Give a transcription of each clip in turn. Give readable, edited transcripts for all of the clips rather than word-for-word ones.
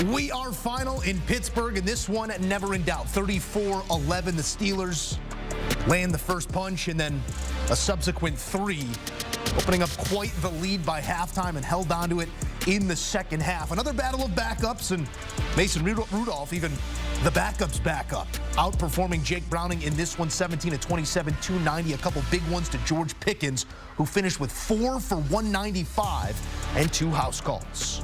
We are final in Pittsburgh, and this one never in doubt. 34-11, the Steelers land the first punch, and then a subsequent 3, opening up quite the lead by halftime and held on to it in the second half. Another battle of backups, and Mason Rudolph, even the backups back up, outperforming Jake Browning in this one, 17-27, 290. A couple big ones to George Pickens, who finished with 4 for 195 and 2 house calls.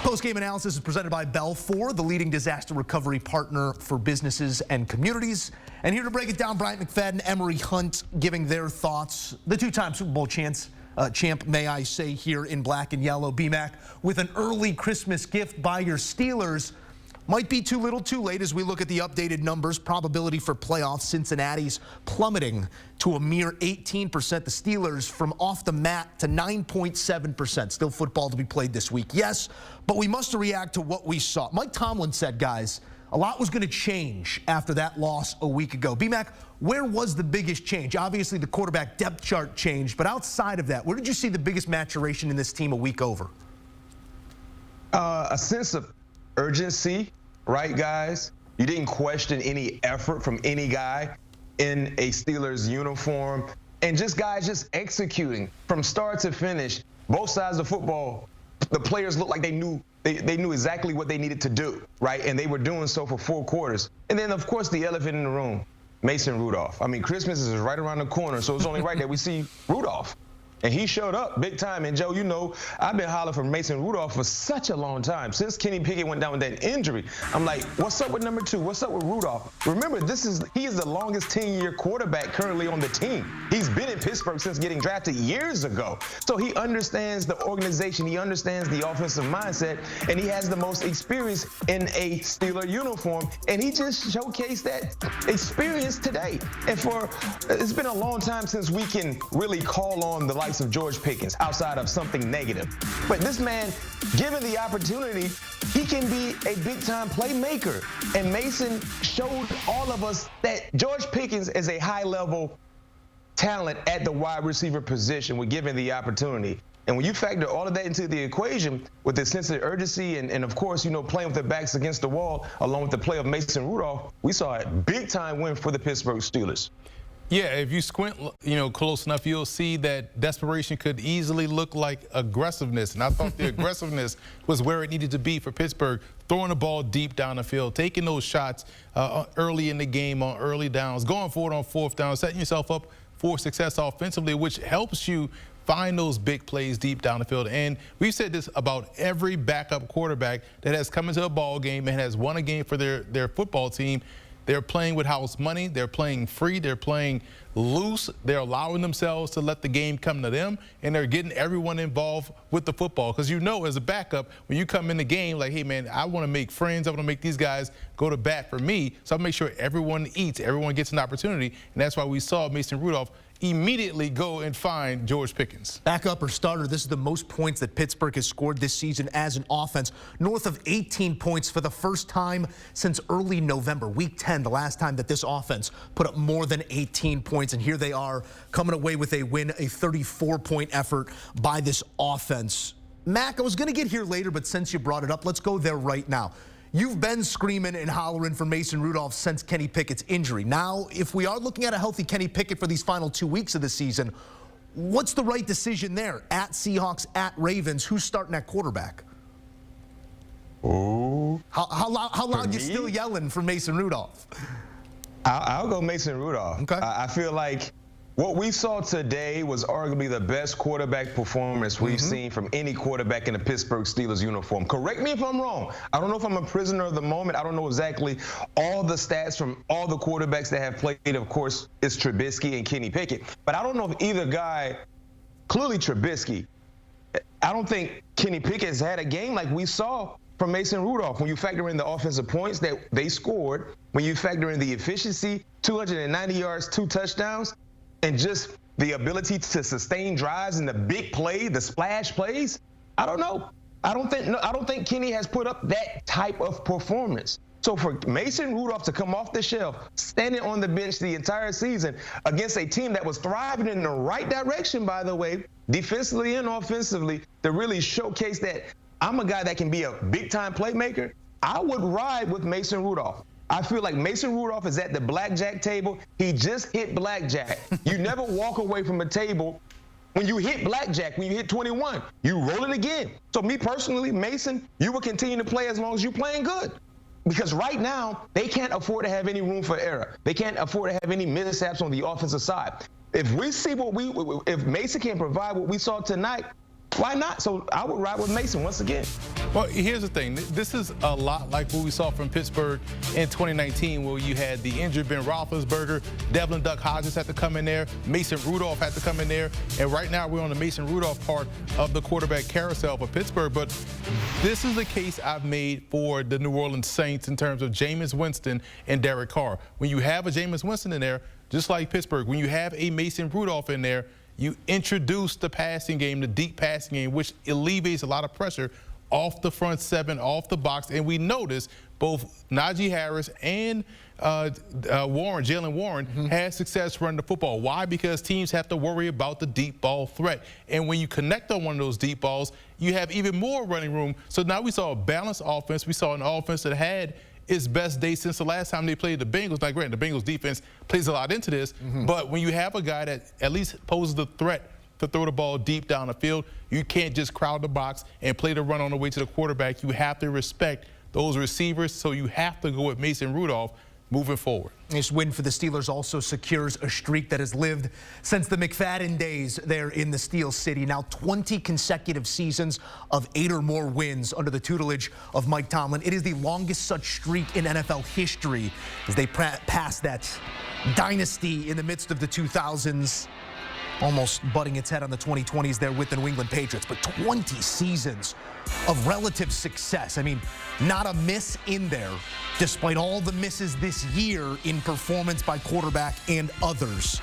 Post-game analysis is presented by Belfor, the leading disaster recovery partner for businesses and communities. And here to break it down, Bryant, McFadden, Emory, Hunt, giving their thoughts. The two-time Super Bowl champ, may I say, here in black and yellow. BMAC, with an early Christmas gift by your Steelers. Might be too little too late as we look at the updated numbers. Probability for playoffs, Cincinnati's plummeting to a mere 18%. The Steelers from off the mat to 9.7%. Still football to be played this week, yes, but we must react to what we saw. Mike Tomlin said, guys, a lot was going to change after that loss a week ago. BMAC, where was the biggest change? Obviously, the quarterback depth chart changed, but outside of that, where did you see the biggest maturation in this team a week over? A sense of urgency. Right, guys? You didn't question any effort from any guy in a Steelers uniform. And just guys just executing from start to finish. Both sides of football, the players looked like they knew exactly what they needed to do, right? And they were doing so for 4 quarters. And then, of course, the elephant in the room, Mason Rudolph. I mean, Christmas is right around the corner, so it's only right that we see Rudolph. And he showed up big time. And, Joe, you know, I've been hollering for Mason Rudolph for such a long time. Since Kenny Pickett went down with that injury, I'm like, what's up with number 2? What's up with Rudolph? Remember, he is the longest 10-year quarterback currently on the team. He's been in Pittsburgh since getting drafted years ago. So he understands the organization. He understands the offensive mindset. And he has the most experience in a Steeler uniform. And he just showcased that experience today. And it's been a long time since we can really call on the likes of George Pickens outside of something negative. But this man, given the opportunity, he can be a big-time playmaker. And Mason showed all of us that George Pickens is a high-level talent at the wide receiver position when given the opportunity. And when you factor all of that into the equation with the sense of urgency and of course, you know, playing with their backs against the wall, along with the play of Mason Rudolph, we saw a big-time win for the Pittsburgh Steelers. Yeah, if you squint, close enough, you'll see that desperation could easily look like aggressiveness. And I thought the aggressiveness was where it needed to be for Pittsburgh, throwing the ball deep down the field, taking those shots early in the game on early downs, going forward on 4th down, setting yourself up for success offensively, which helps you find those big plays deep down the field. And we've said this about every backup quarterback that has come into a ball game and has won a game for their football team. They're playing with house money. They're playing free. They're playing loose. They're allowing themselves to let the game come to them, and they're getting everyone involved with the football. Because you know, as a backup, when you come in the game, like, hey, man, I want to make friends. I want to make these guys go to bat for me. So I make sure everyone eats, everyone gets an opportunity, and that's why we saw Mason Rudolph immediately go and find George Pickens. Backup or starter, this is the most points that Pittsburgh has scored this season as an offense. North of 18 points for the first time since early November. Week 10, the last time that this offense put up more than 18 points. And here they are coming away with a win, a 34-point effort by this offense. Mac, I was going to get here later, but since you brought it up, let's go there right now. You've been screaming and hollering for Mason Rudolph since Kenny Pickett's injury. Now, if we are looking at a healthy Kenny Pickett for these final 2 weeks of the season, what's the right decision there? At Seahawks, at Ravens, who's starting at quarterback? Ooh. How loud you still yelling for Mason Rudolph? I'll go Mason Rudolph. Okay. I feel like what we saw today was arguably the best quarterback performance we've seen from any quarterback in the Pittsburgh Steelers uniform. Correct me if I'm wrong. I don't know if I'm a prisoner of the moment. I don't know exactly all the stats from all the quarterbacks that have played. Of course, it's Trubisky and Kenny Pickett. But I don't know if either guy, clearly Trubisky, I don't think Kenny Pickett has had a game like we saw from Mason Rudolph. When you factor in the offensive points that they scored, when you factor in the efficiency, 290 yards, 2 touchdowns, and just the ability to sustain drives and the big play, the splash plays, I don't know. I don't think Kenny has put up that type of performance. So for Mason Rudolph to come off the shelf, standing on the bench the entire season against a team that was thriving in the right direction, by the way, defensively and offensively, to really showcase that I'm a guy that can be a big-time playmaker, I would ride with Mason Rudolph. I feel like Mason Rudolph is at the blackjack table. He just hit blackjack. You never walk away from a table. When you hit blackjack, when you hit 21, you roll it again. So me personally, Mason, you will continue to play as long as you're playing good. Because right now, they can't afford to have any room for error. They can't afford to have any mishaps on the offensive side. If we see if Mason can provide what we saw tonight, why not? So I would ride with Mason once again. Well, here's the thing. This is a lot like what we saw from Pittsburgh in 2019, where you had the injured Ben Roethlisberger, Devlin Duck Hodges had to come in there, Mason Rudolph had to come in there, and right now we're on the Mason Rudolph part of the quarterback carousel for Pittsburgh. But this is the case I've made for the New Orleans Saints in terms of Jameis Winston and Derek Carr. When you have a Jameis Winston in there, just like Pittsburgh, when you have a Mason Rudolph in there, you introduce the passing game, the deep passing game, which alleviates a lot of pressure off the front seven, off the box. And we notice both Najee Harris and Jalen Warren had success running the football. Why? Because teams have to worry about the deep ball threat. And when you connect on one of those deep balls, you have even more running room. So now we saw a balanced offense. We saw an offense that had its best day since the last time they played the Bengals. Now, granted, the Bengals defense plays a lot into this, but when you have a guy that at least poses the threat to throw the ball deep down the field, you can't just crowd the box and play the run on the way to the quarterback. You have to respect those receivers, so you have to go with Mason Rudolph moving forward. This win for the Steelers also secures a streak that has lived since the McFadden days there in the Steel City. Now 20 consecutive seasons of 8 or more wins under the tutelage of Mike Tomlin. It is the longest such streak in NFL history as they pass that dynasty in the midst of the 2000s. Almost butting its head on the 2020s there with the New England Patriots, but 20 seasons of relative success. I mean, not a miss in there, despite all the misses this year in performance by quarterback and others.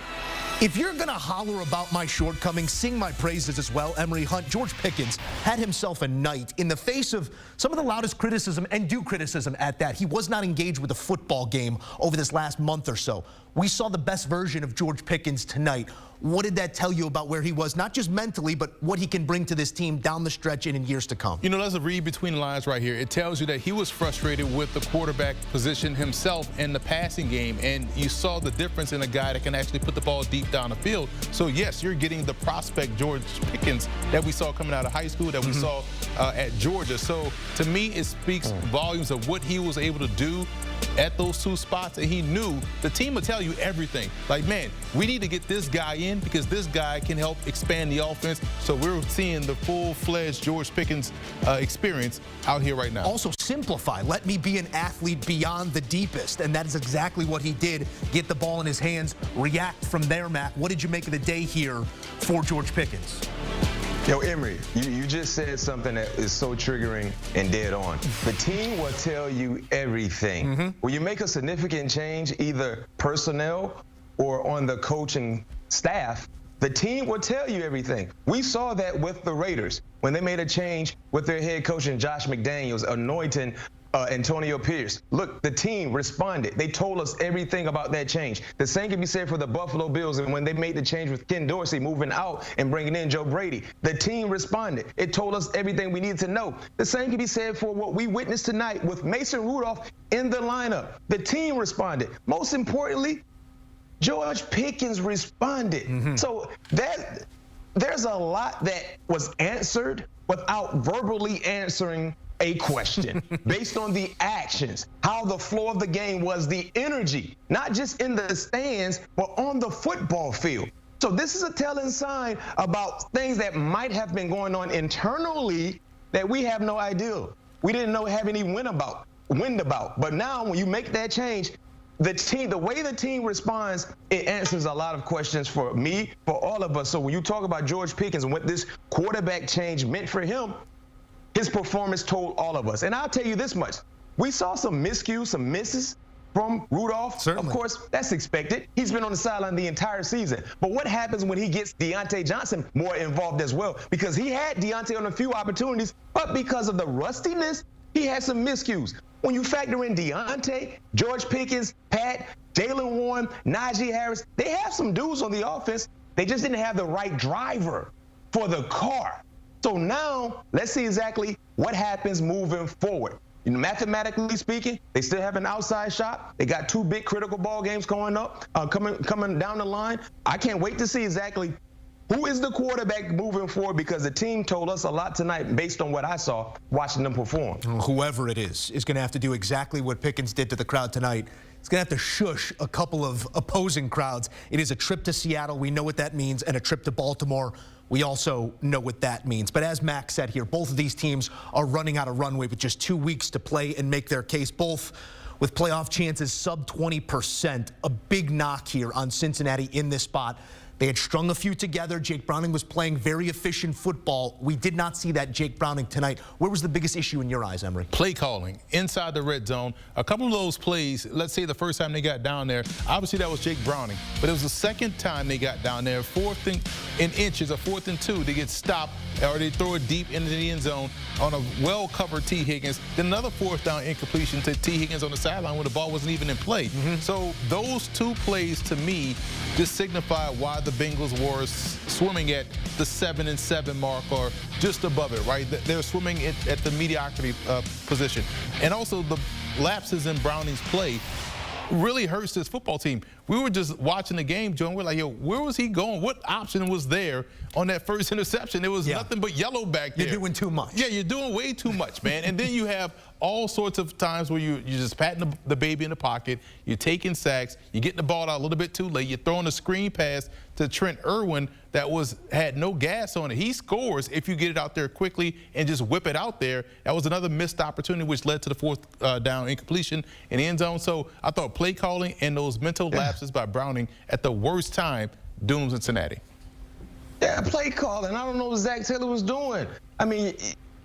If you're going to holler about my shortcomings, sing my praises as well, Emory Hunt, George Pickens had himself a night in the face of some of the loudest criticism, and due criticism at that. He was not engaged with a football game over this last month or so. We saw the best version of George Pickens tonight. What did that tell you about where he was, not just mentally, but what he can bring to this team down the stretch and in years to come? You know, there's a read between the lines right here. It tells you that he was frustrated with the quarterback position himself in the passing game, and you saw the difference in a guy that can actually put the ball deep down the field. So, yes, you're getting the prospect George Pickens that we saw coming out of high school, that we saw at Georgia. So, to me, it speaks volumes of what he was able to do at those two spots, and he knew the team would tell you everything. Like, man, we need to get this guy in because this guy can help expand the offense. So we're seeing the full-fledged George Pickens experience out here right now. Also simplify. Let me be an athlete beyond the deepest, and that is exactly what he did. Get the ball in his hands, react from there, Matt. What did you make of the day here for George Pickens? Yo, Emory, you just said something that is so triggering and dead on. The team will tell you everything. When you make a significant change, either personnel or on the coaching staff, the team will tell you everything. We saw that with the Raiders when they made a change with their head coach and Josh McDaniels anointing Antonio Pierce. Look, the team responded. They told us everything about that change. The same can be said for the Buffalo Bills, and when they made the change with Ken Dorsey moving out and bringing in Joe Brady, the team responded. It told us everything we needed to know. The same can be said for what we witnessed tonight with Mason Rudolph in the lineup. The team responded. Most importantly, George Pickens responded. So there's a lot that was answered without verbally answering a question based on the actions, how the flow of the game was, the energy, not just in the stands, but on the football field. So this is a telling sign about things that might have been going on internally that we have no idea. We didn't have any wind about. But now when you make that change, the way the team responds, it answers a lot of questions for me, for all of us. So when you talk about George Pickens and what this quarterback change meant for him, his performance told all of us. And I'll tell you this much. We saw some miscues, some misses from Rudolph. Certainly. Of course, that's expected. He's been on the sideline the entire season. But what happens when he gets Deontay Johnson more involved as well? Because he had Deontay on a few opportunities, but because of the rustiness, he had some miscues. When you factor in Deontay, George Pickens, Pat, Jalen Warren, Najee Harris, they have some dudes on the offense. They just didn't have the right driver for the car So now let's see exactly what happens moving forward. You know, mathematically speaking, they still have an outside shot. They got 2 big critical ball games coming down the line. I can't wait to see exactly who is the quarterback moving forward, because the team told us a lot tonight based on what I saw watching them perform. Whoever it is going to have to do exactly what Pickens did to the crowd tonight. He's going to have to shush a couple of opposing crowds. It is a trip to Seattle. We know what that means. And a trip to Baltimore. We also know what that means. But as Max said here, both of these teams are running out of runway with just 2 weeks to play and make their case, both with playoff chances sub 20%. A big knock here on Cincinnati in this spot. They had strung a few together. Jake Browning was playing very efficient football. We did not see that Jake Browning tonight. Where was the biggest issue in your eyes, Emory? Play calling inside the red zone. A couple of those plays, let's say the first time they got down there, obviously that was Jake Browning. But it was the second time they got down there, 4th and inches, or 4th and 2, they get stopped, or they throw it deep into the end zone on a well-covered T. Higgins. Then another 4th down incompletion to T. Higgins on the sideline where the ball wasn't even in play. So those 2 plays, to me, just signify why the Bengals were swimming at the 7-7 mark, or just above it, right? They're swimming at the mediocrity position. And also the lapses in Browning's play really hurts this football team. We were just watching the game, Joe, and we're like, yo, where was he going? What option was there on that first interception? There was nothing but yellow back there. You're doing too much. Yeah, you're doing way too much, man. And then you have all sorts of times where you're just patting the baby in the pocket, you're taking sacks, you're getting the ball out a little bit too late, you're throwing a screen pass to Trent Irwin that had no gas on it. He scores if you get it out there quickly and just whip it out there. That was another missed opportunity, which led to the 4th down incompletion in the end zone. So I thought play calling and those mental lapses by Browning at the worst time dooms Cincinnati. Yeah, play calling. I don't know what Zach Taylor was doing. I mean,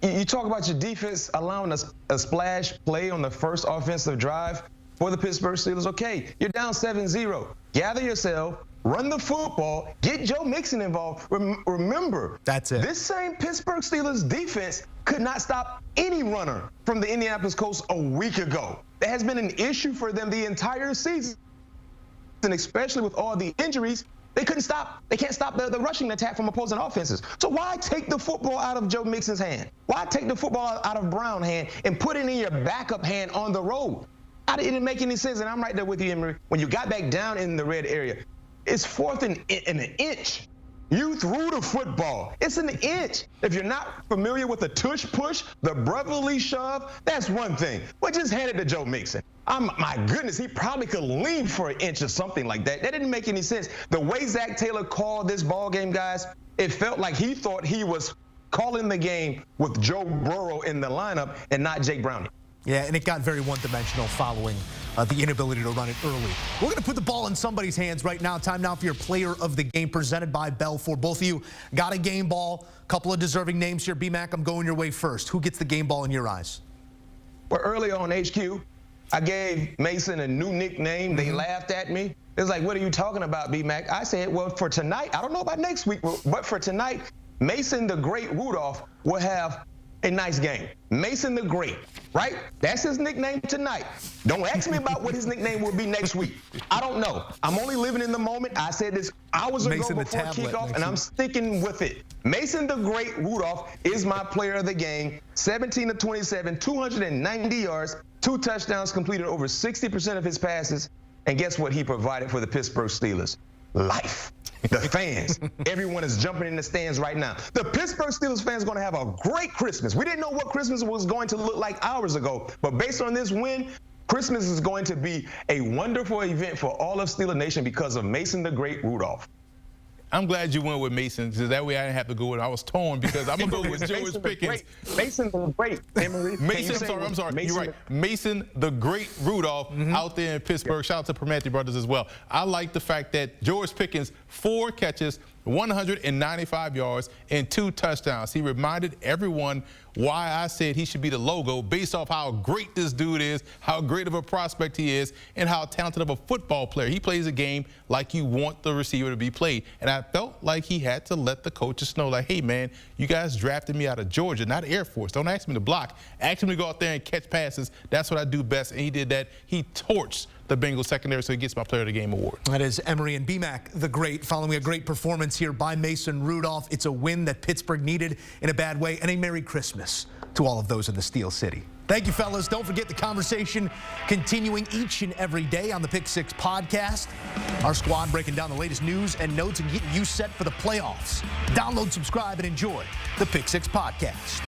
you talk about your defense allowing a splash play on the first offensive drive for the Pittsburgh Steelers. Okay, you're down 7-0. Gather yourself, run the football, get Joe Mixon involved. Remember, that's it. This same Pittsburgh Steelers defense could not stop any runner from the Indianapolis Colts a week ago. That has been an issue for them the entire season, and especially with all the injuries. They can't stop the rushing attack from opposing offenses. So why take the football out of Joe Mixon's hand? Why take the football out of Brown's hand and put it in your backup hand on the road? It didn't make any sense, and I'm right there with you, Emory. When you got back down in the red area, it's 4th and an inch. You threw the football. It's an inch. If you're not familiar with the tush push, the brotherly shove, that's one thing. But just hand it to Joe Mixon. My goodness, he probably could lean for an inch or something like that. That didn't make any sense. The way Zach Taylor called this ball game, guys, it felt like he thought he was calling the game with Joe Burrow in the lineup and not Jake Browning. Yeah, and it got very one-dimensional following the inability to run it early. We're going to put the ball in somebody's hands right now. Time now for your player of the game, presented by Bell. For both of you, got a game ball. Couple of deserving names here. B-Mac, I'm going your way first. Who gets the game ball in your eyes? Well, early on HQ, I gave Mason a new nickname. They laughed at me. It was like, what are you talking about, B-Mac? I said, well, for tonight, I don't know about next week, but for tonight, Mason the Great Rudolph will have a nice game. Mason the Great, right? That's his nickname tonight. Don't ask me about what his nickname will be next week. I don't know. I'm only living in the moment. I said this hours ago before kickoff, and I'm sticking with it. Mason the Great Rudolph is my player of the game. 17 of 27, 290 yards, 2 touchdowns, completed over 60% of his passes. And guess what he provided for the Pittsburgh Steelers? Life. The fans. Everyone is jumping in the stands right now. The Pittsburgh Steelers fans are going to have a great Christmas. We didn't know what Christmas was going to look like hours ago, but based on this win, Christmas is going to be a wonderful event for all of Steeler Nation because of Mason the Great Rudolph. I'm glad you went with Mason, because that way I didn't have to go with it. I was torn because I'm going to go with George Pickens. Mason the Great, Emory. I'm sorry. You're right. Mason the Great Rudolph out there in Pittsburgh. Shout out to Permanente Brothers as well. I like the fact that George Pickens, 4 catches, 195 yards, and 2 touchdowns. He reminded everyone why I said he should be the logo based off how great this dude is, how great of a prospect he is, and how talented of a football player. He plays a game like you want the receiver to be played. And I felt like he had to let the coaches know, like, hey, man, you guys drafted me out of Georgia, not Air Force. Don't ask me to block. Ask me to go out there and catch passes. That's what I do best, and he did that. He torched the Bengals secondary, so he gets my Player of the Game award. That is Emory and BMAC, the great, following a great performance here by Mason Rudolph. It's a win that Pittsburgh needed in a bad way, and a Merry Christmas to all of those in the Steel City. Thank you, fellas. Don't forget the conversation continuing each and every day on the Pick Six podcast. Our squad breaking down the latest news and notes and getting you set for the playoffs. Download, subscribe, and enjoy the Pick Six podcast.